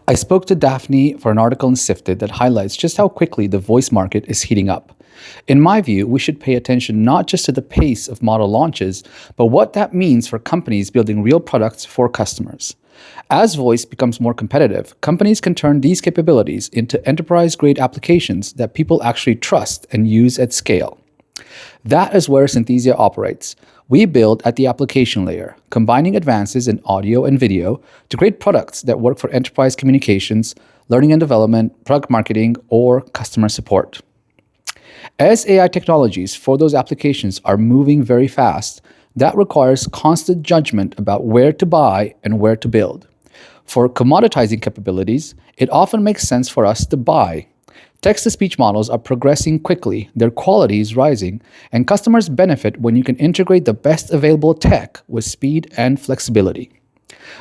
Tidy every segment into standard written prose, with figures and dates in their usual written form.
I spoke to Daphne for an article in Sifted that highlights just how quickly the voice market is heating up. In my view, we should pay attention not just to the pace of model launches, but what that means for companies building real products for customers. As voice becomes more competitive, companies can turn these capabilities into enterprise-grade applications that people actually trust and use at scale. That is where Synthesia operates. We build at the application layer, combining advances in audio and video to create products that work for enterprise communications, learning and development, product marketing, or customer support. As AI technologies for those applications are moving very fast, that requires constant judgment about where to buy and where to build. For commoditizing capabilities, it often makes sense for us to buy. Text-to-speech models are progressing quickly, their quality is rising, and customers benefit when you can integrate the best available tech with speed and flexibility.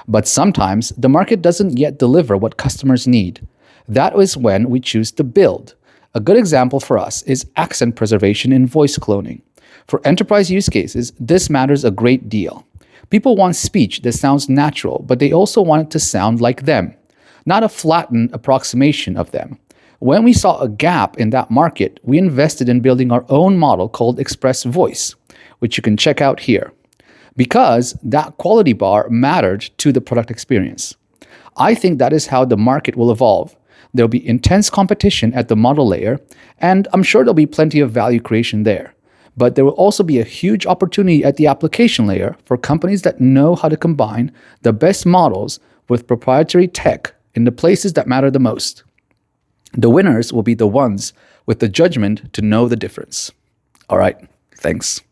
But sometimes, the market doesn't yet deliver what customers need. That is when we choose to build. A good example for us is accent preservation in voice cloning. For enterprise use cases, this matters a great deal. People want speech that sounds natural, but they also want it to sound like them, not a flattened approximation of them. When we saw a gap in that market, we invested in building our own model called Express Voice, which you can check out here, because that quality bar mattered to the product experience. I think that is how the market will evolve. There'll be intense competition at the model layer, and I'm sure there'll be plenty of value creation there. But there will also be a huge opportunity at the application layer for companies that know how to combine the best models with proprietary tech in the places that matter the most. The winners will be the ones with the judgment to know the difference. All right, thanks.